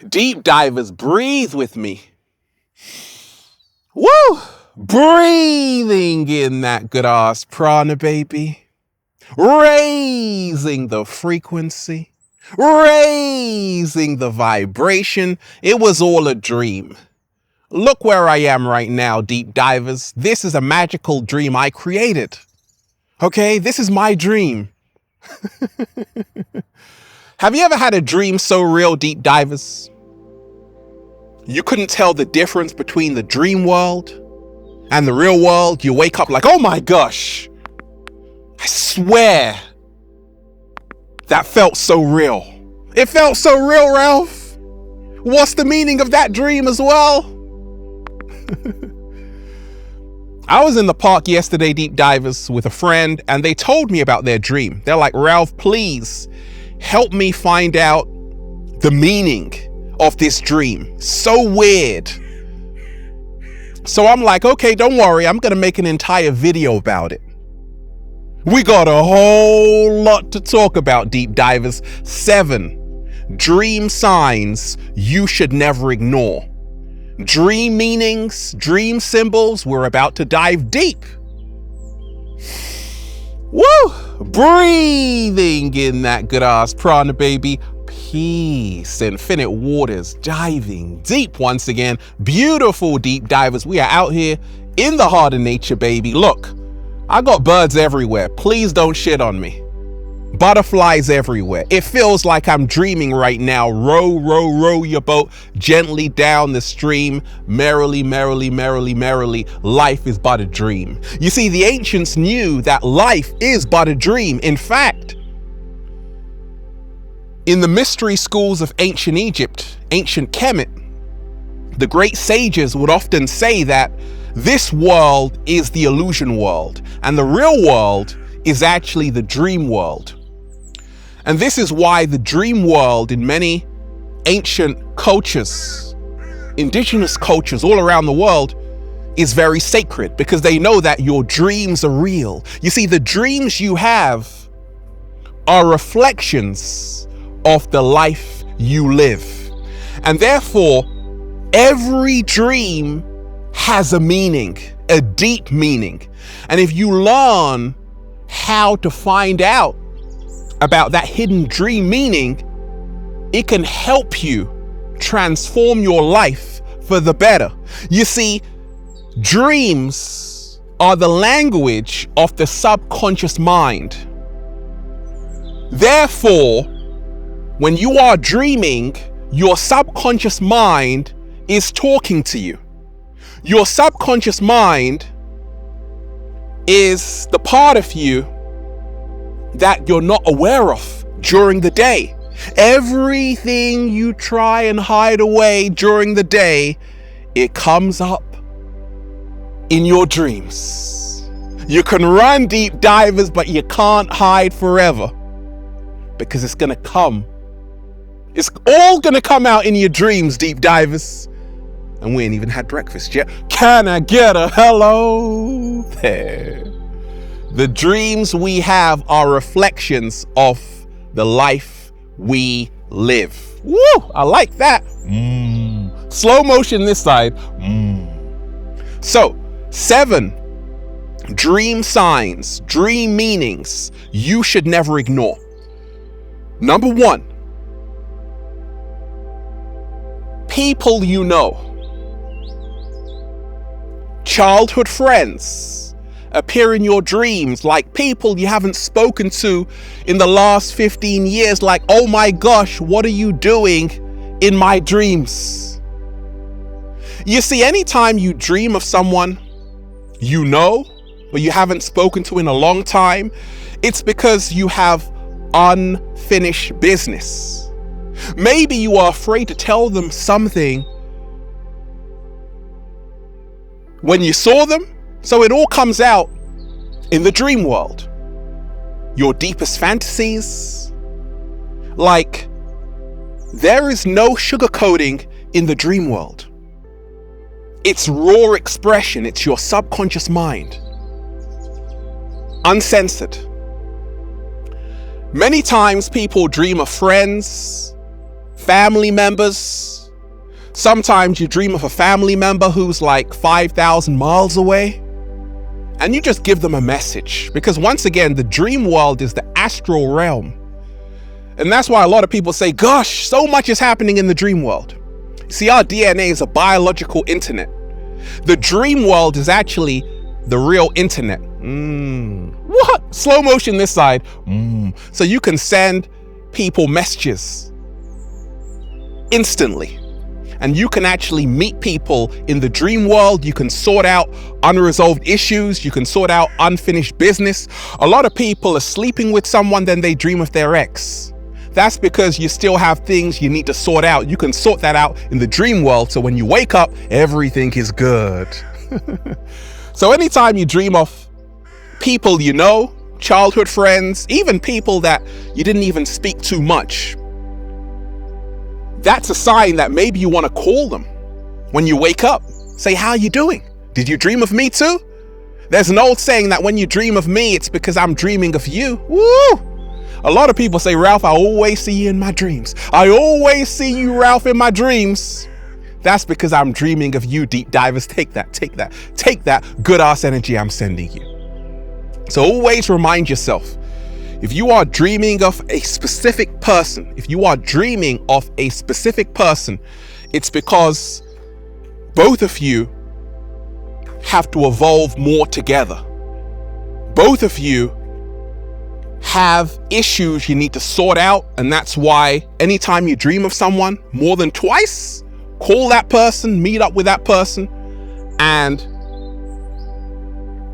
Deep divers, breathe with me. Woo! Breathing in that good ass prana, baby. Raising the frequency. Raising the vibration. It was all a dream. Look where I am right now, deep divers. This is a magical dream I created. Okay, this is my dream. Have you ever had a dream so real, deep divers? You couldn't tell the difference between the dream world and the real world. You wake up like, oh my gosh, I swear that felt so real. It felt so real, Ralph. What's the meaning of that dream as well? I was in the park yesterday, deep divers, with a friend, and they told me about their dream. They're like, Ralph, please help me find out the meaning of this dream. So weird. So I'm like, okay, don't worry. I'm going to make an entire video about it. We got a whole lot to talk about, deep divers. 7 dream signs you should never ignore. Dream meanings, dream symbols. We're about to dive deep. Woo! Breathing in that good ass prana, baby. Peace, infinite waters, diving deep once again. Beautiful deep divers. We are out here in the heart of nature, baby. Look, I got birds everywhere. Please don't shit on me. Butterflies everywhere. It feels like I'm dreaming right now. Row, row, row your boat gently down the stream. Merrily, merrily, merrily, merrily. Life is but a dream. You see, the ancients knew that life is but a dream. In fact, in the mystery schools of ancient Egypt, ancient Kemet, the great sages would often say that this world is the illusion world and the real world is actually the dream world. And this is why the dream world in many ancient cultures, indigenous cultures all around the world, is very sacred, because they know that your dreams are real. You see, the dreams you have are reflections of the life you live. And therefore, every dream has a meaning, a deep meaning. And if you learn how to find out about that hidden dream meaning, it can help you transform your life for the better. You see, dreams are the language of the subconscious mind. Therefore, when you are dreaming, your subconscious mind is talking to you. Your subconscious mind is the part of you that you're not aware of during the day. Everything you try and hide away during the day, it comes up in your dreams. You can run, deep divers, but you can't hide forever, because it's gonna come. It's all gonna come out in your dreams, deep divers. And we ain't even had breakfast yet. Can I get a hello there? The dreams we have are reflections of the life we live. Woo! I like that. Slow motion this side. So, 7 dream signs, dream meanings you should never ignore. Number 1, people you know. Childhood friends appear in your dreams, like people you haven't spoken to in the last 15 years. Like, oh my gosh, what are you doing in my dreams? You see, anytime you dream of someone you know, but you haven't spoken to in a long time, it's because you have unfinished business. Maybe you are afraid to tell them something when you saw them, so it all comes out in the dream world. Your deepest fantasies. Like, there is no sugarcoating in the dream world. It's raw expression. It's your subconscious mind. Uncensored. Many times people dream of friends, family members. Sometimes you dream of a family member who's like 5,000 miles away, and you just give them a message, because once again, the dream world is the astral realm. And that's why a lot of people say, gosh, so much is happening in the dream world. See, our DNA is a biological internet. The dream world is actually the real internet. What? Slow motion this side. So you can send people messages instantly. And you can actually meet people in the dream world. You can sort out unresolved issues. You can sort out unfinished business. A lot of people are sleeping with someone, then they dream of their ex. That's because you still have things you need to sort out. You can sort that out in the dream world. So when you wake up, everything is good. So anytime you dream of people you know, childhood friends, even people that you didn't even speak to much, that's a sign that maybe you want to call them when you wake up. Say, how are you doing? Did you dream of me too? There's an old saying that when you dream of me, it's because I'm dreaming of you. Woo! A lot of people say, Ralph, I always see you in my dreams. I always see you, Ralph, in my dreams. That's because I'm dreaming of you, deep divers. Take that, take that, take that good ass energy I'm sending you. So always remind yourself, if you are dreaming of a specific person, it's because both of you have to evolve more together. Both of you have issues you need to sort out, and that's why anytime you dream of someone more than twice, call that person, meet up with that person, and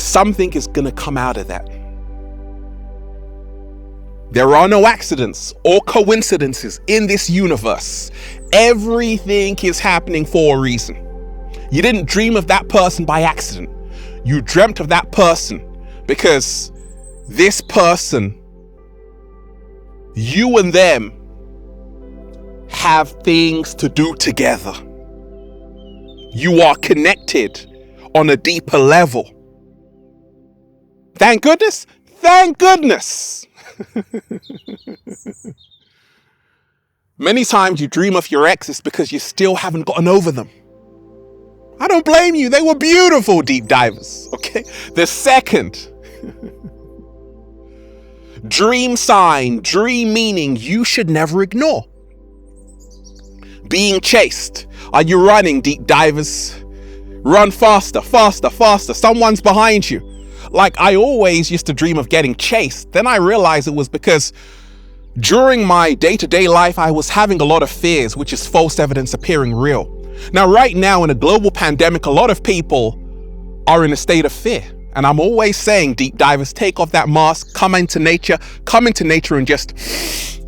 something is going to come out of that. There are no accidents or coincidences in this universe. Everything is happening for a reason. You didn't dream of that person by accident. You dreamt of that person because this person, you and them, have things to do together. You are connected on a deeper level. Thank goodness. Thank goodness. Many times you dream of your exes because you still haven't gotten over them. I don't blame you. They were beautiful, deep divers. Okay. The second dream sign, dream meaning you should never ignore. Being chased. Are you running, deep divers? Run faster, faster, faster. Someone's behind you. Like, I always used to dream of getting chased. Then I realized it was because during my day-to-day life, I was having a lot of fears, which is false evidence appearing real. Now, right now in a global pandemic, a lot of people are in a state of fear. And I'm always saying, deep divers, take off that mask, come into nature and just,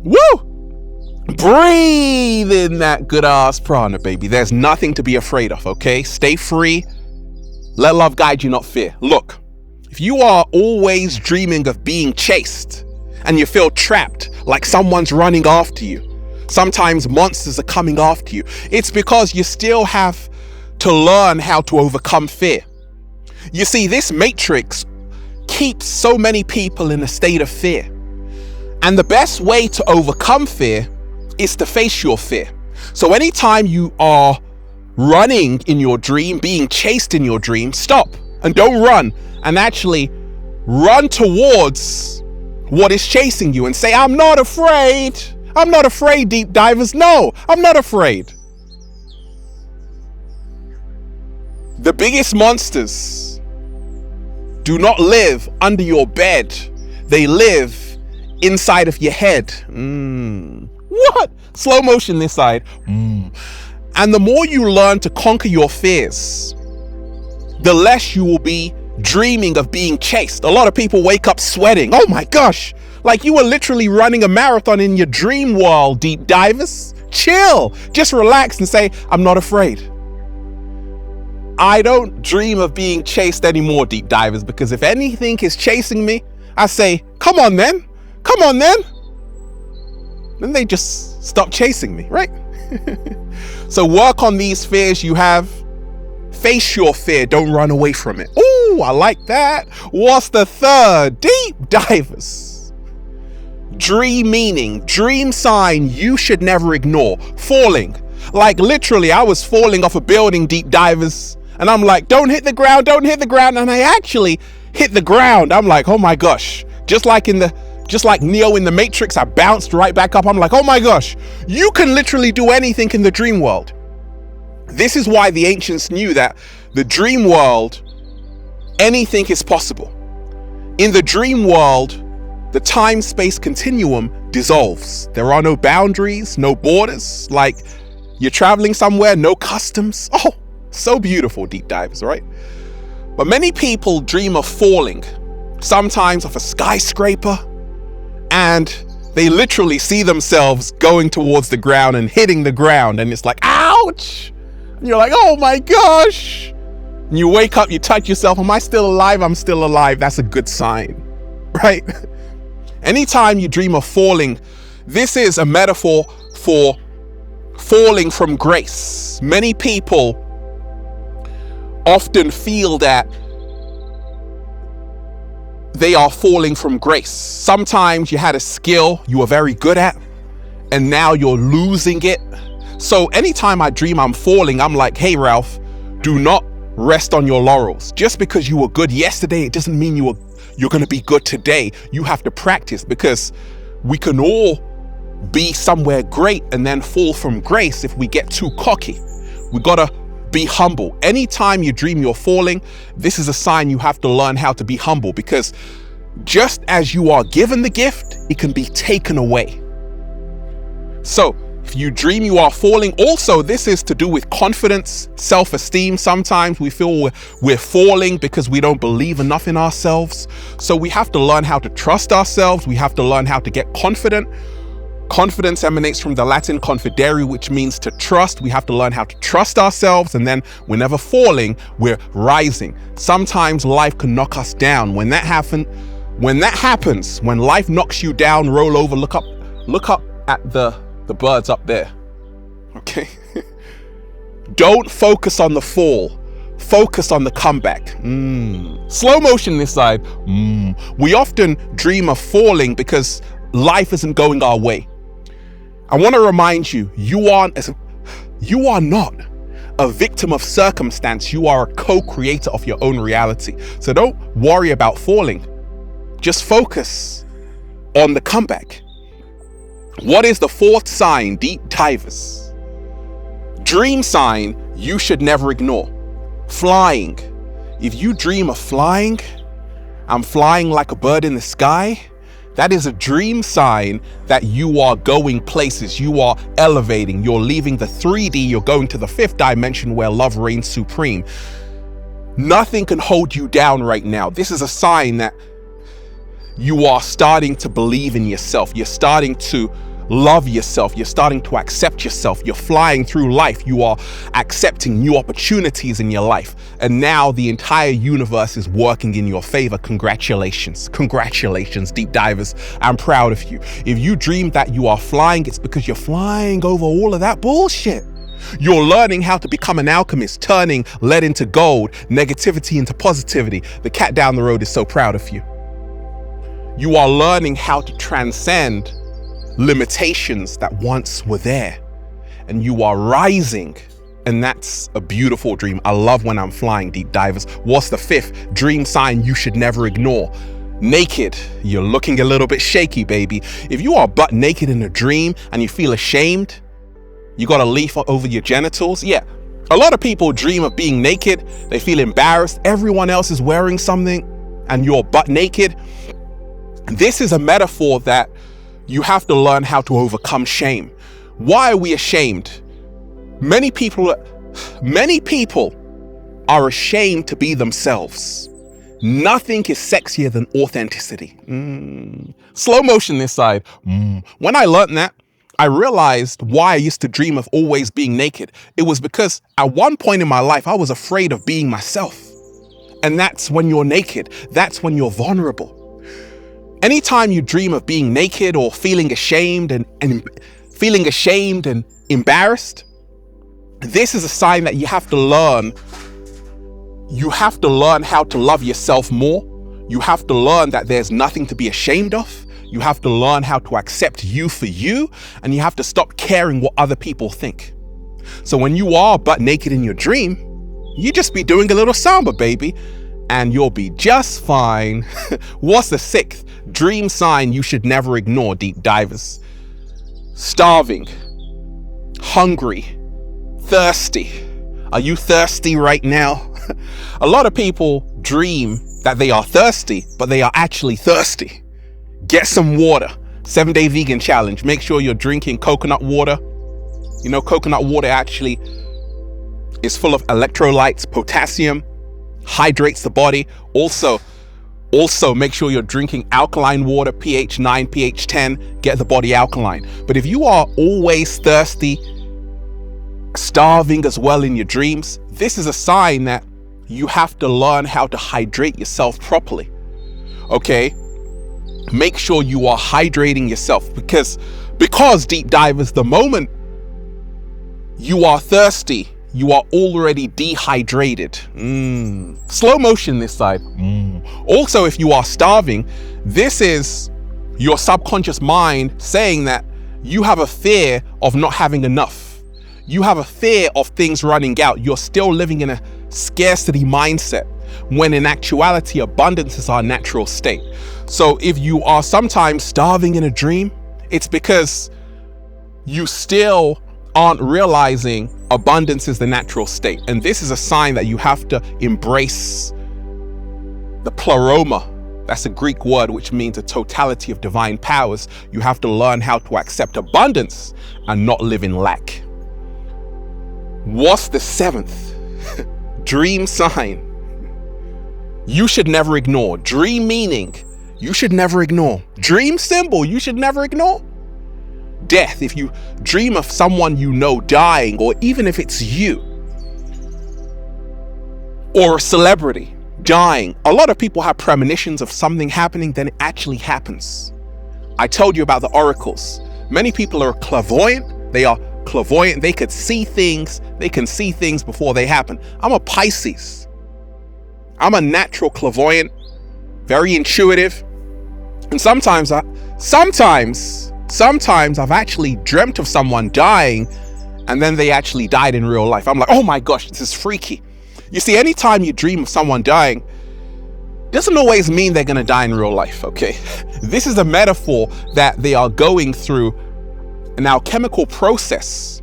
woo! Breathe in that good ass prana, baby. There's nothing to be afraid of, okay? Stay free. Let love guide you, not fear. Look, if you are always dreaming of being chased and you feel trapped, like someone's running after you, sometimes monsters are coming after you, it's because you still have to learn how to overcome fear. You see, this matrix keeps so many people in a state of fear. And the best way to overcome fear is to face your fear. So anytime you are running in your dream, being chased in your dream, stop and don't run, and actually run towards what is chasing you and say, I'm not afraid. I'm not afraid, deep divers. No, I'm not afraid. The biggest monsters do not live under your bed. They live inside of your head. What? Slow motion this side. And the more you learn to conquer your fears, the less you will be dreaming of being chased. A lot of people wake up sweating. Oh my gosh. Like you were literally running a marathon in your dream world, deep divers. Chill. Just relax and say, I'm not afraid. I don't dream of being chased anymore, deep divers, because if anything is chasing me, I say, come on then. Come on then. Then they just stop chasing me, right? So work on these fears you have. Face your fear. Don't run away from it. Ooh, I like that. What's the third? Deep divers. Dream meaning, dream sign you should never ignore. Falling. Like literally, I was falling off a building, deep divers. And I'm like, don't hit the ground, don't hit the ground. And I actually hit the ground. I'm like, oh my gosh. Just like Neo in the Matrix, I bounced right back up. I'm like, oh my gosh, you can literally do anything in the dream world. This is why the ancients knew that the dream world, anything is possible. In the dream world, the time-space continuum dissolves. There are no boundaries, no borders. Like you're traveling somewhere, no customs. Oh, so beautiful, deep divers, right? But many people dream of falling, sometimes off a skyscraper, and they literally see themselves going towards the ground and hitting the ground, and it's like, ouch! And you're like, oh my gosh! And you wake up, you touch yourself, am I still alive? I'm still alive. That's a good sign, right? Anytime you dream of falling, this is a metaphor for falling from grace. Many people often feel that they are falling from grace. Sometimes you had a skill you were very good at, and now you're losing it. So anytime I dream I'm falling, I'm like, hey Ralph, do not rest on your laurels. Just because you were good yesterday, it doesn't mean you're going to be good today. You have to practice, because we can all be somewhere great and then fall from grace if we get too cocky. We gotta be humble. Anytime you dream you're falling, this is a sign you have to learn how to be humble, because just as you are given the gift, it can be taken away. So if you dream you are falling, also this is to do with confidence, self-esteem. Sometimes we feel we're falling because we don't believe enough in ourselves. So we have to learn how to trust ourselves. We have to learn how to get confident. Confidence emanates from the Latin confidere, which means to trust. We have to learn how to trust ourselves, and then we're never falling, we're rising. Sometimes life can knock us down. When that happens, when life knocks you down, roll over, look up at the birds up there. Okay? Don't focus on the fall. Focus on the comeback. Slow motion this side. We often dream of falling because life isn't going our way. I want to remind you, you are not a victim of circumstance. You are a co-creator of your own reality. So don't worry about falling. Just focus on the comeback. What is the fourth sign, deep divers? Dream sign you should never ignore. Flying. If you dream of flying, I'm flying like a bird in the sky, that is a dream sign that you are going places, you are elevating, you're leaving the 3D, you're going to the 5th dimension where love reigns supreme. Nothing can hold you down right now. This is a sign that you are starting to believe in yourself. You're starting to love yourself. You're starting to accept yourself. You're flying through life. You are accepting new opportunities in your life. And now the entire universe is working in your favor. Congratulations. Congratulations, deep divers. I'm proud of you. If you dream that you are flying, it's because you're flying over all of that bullshit. You're learning how to become an alchemist, turning lead into gold, negativity into positivity. The cat down the road is so proud of you. You are learning how to transcend limitations that once were there, and you are rising, and that's a beautiful dream. I love when I'm flying, deep divers. What's the 5th dream sign you should never ignore? Naked. You're looking a little bit shaky, baby. If you are butt naked in a dream and you feel ashamed, you got a leaf over your genitals. Yeah, a lot of people dream of being naked. They feel embarrassed. Everyone else is wearing something and you're butt naked. This is a metaphor that you have to learn how to overcome shame. Why are we ashamed? Many people are ashamed to be themselves. Nothing is sexier than authenticity. Slow motion this side. When I learned that, I realized why I used to dream of always being naked. It was because at one point in my life, I was afraid of being myself. And that's when you're naked. That's when you're vulnerable. Anytime you dream of being naked or feeling ashamed and embarrassed, this is a sign that you have to learn. You have to learn how to love yourself more. You have to learn that there's nothing to be ashamed of. You have to learn how to accept you for you, and you have to stop caring what other people think. So when you are butt naked in your dream, you just be doing a little samba, baby, and you'll be just fine. What's the 6th dream sign you should never ignore, deep divers? Starving, hungry, thirsty. Are you thirsty right now? A lot of people dream that they are thirsty, but they are actually thirsty. Get some water. 7-day vegan challenge. Make sure you're drinking coconut water. You know, coconut water actually is full of electrolytes, potassium, hydrates the body. Also make sure you're drinking alkaline water, pH 9, pH 10, get the body alkaline. But if you are always thirsty, starving as well in your dreams, this is a sign that you have to learn how to hydrate yourself properly. Okay? Make sure you are hydrating yourself because deep divers, the moment you are thirsty, you are already dehydrated. Slow motion this side. Also, if you are starving, this is your subconscious mind saying that you have a fear of not having enough. You have a fear of things running out. You're still living in a scarcity mindset, when in actuality, abundance is our natural state. So if you are sometimes starving in a dream, it's because you still aren't realizing abundance is the natural state. And this is a sign that you have to embrace the pleroma. That's a Greek word which means a totality of divine powers. You have to learn how to accept abundance and not live in lack. What's the 7th dream sign you should never ignore? Dream meaning you should never ignore. Dream symbol you should never ignore. Death. If you dream of someone you know dying, or even if it's you or a celebrity dying, a lot of people have premonitions of something happening, then it actually happens. I told you about the oracles. Many people are clairvoyant. They are clairvoyant. They could see things. They can see things before they happen. I'm a Pisces. I'm a natural clairvoyant, very intuitive. And sometimes I've actually dreamt of someone dying, and then they actually died in real life. I'm like, oh my gosh, this is freaky. You see, anytime you dream of someone dying, doesn't always mean they're going to die in real life, okay? This is a metaphor that they are going through an alchemical process,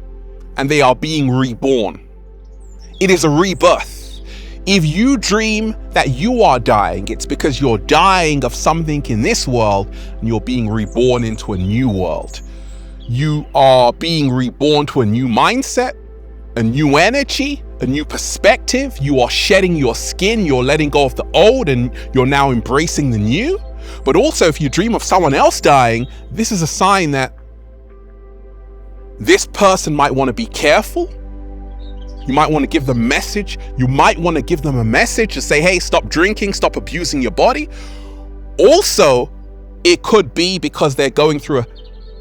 and they are being reborn. It is a rebirth. If you dream that you are dying, it's because you're dying of something in this world and you're being reborn into a new world. You are being reborn to a new mindset, a new energy, a new perspective. You are shedding your skin, you're letting go of the old, and you're now embracing the new. But also, if you dream of someone else dying, this is a sign that this person might want to be careful. You might want to give them a message. You might want to give them a message to say, hey, stop drinking, stop abusing your body. Also, it could be because they're going through a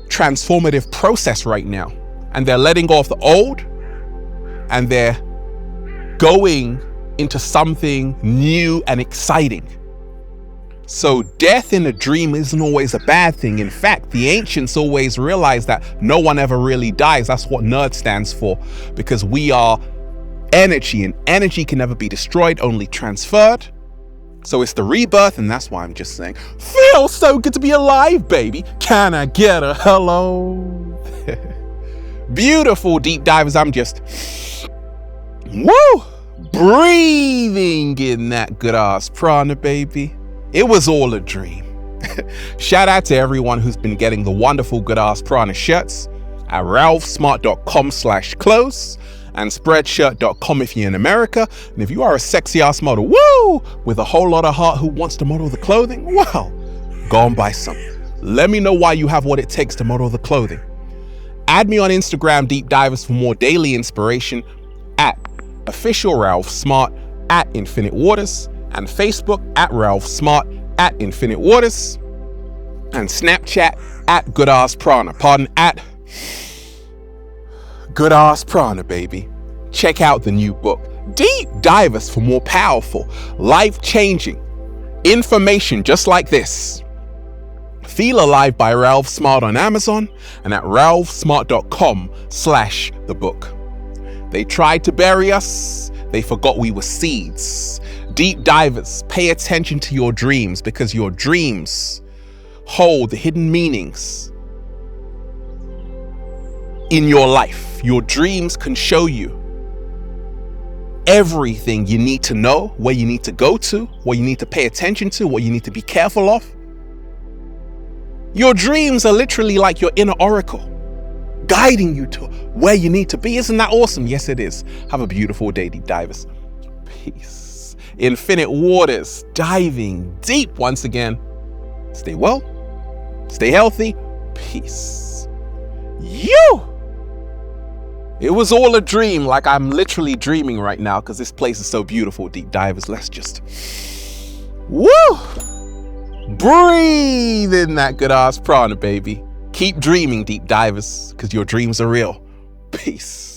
transformative process right now, and they're letting go of the old, and they're going into something new and exciting. So death in a dream isn't always a bad thing. In fact, the ancients always realized that no one ever really dies. That's what nerd stands for, because we are energy, and energy can never be destroyed, only transferred. So it's the rebirth, and that's why I'm just saying, feels so good to be alive, baby. Can I get a hello? Beautiful deep divers. I'm just breathing in that good ass prana, baby. It was all a dream. Shout out to everyone who's been getting the wonderful good ass prana shirts at ralphsmart.com/clothes and spreadshirt.com if you're in America. And if you are a sexy ass model, with a whole lot of heart who wants to model the clothing, well, go and buy some. Let me know why you have what it takes to model the clothing. Add me on Instagram, Deep Divers, for more daily inspiration at official Ralph Smart at Infinite Waters, and Facebook at Ralph Smart at Infinite Waters, and Snapchat at Good Ass Prana. At Good Ass Prana, baby. Check out the new book, Deep Divers, for more powerful, life-changing information just like this. Feel Alive by Ralph Smart on Amazon and at ralphsmart.com/the book. They tried to bury us. They forgot we were seeds. Deep divers, pay attention to your dreams, because your dreams hold the hidden meanings in your life. Your dreams can show you everything you need to know, where you need to go to, what you need to pay attention to, what you need to be careful of. Your dreams are literally like your inner oracle, guiding you to where you need to be. Isn't that awesome? Yes, it is. Have a beautiful day, deep divers. Peace. Infinite waters, diving deep once again. Stay well, stay healthy. Peace. It was all a dream, like I'm literally dreaming right now, because this place is so beautiful, deep divers. Let's just breathe in that good ass prana, baby. Keep dreaming, deep divers, because your dreams are real. Peace.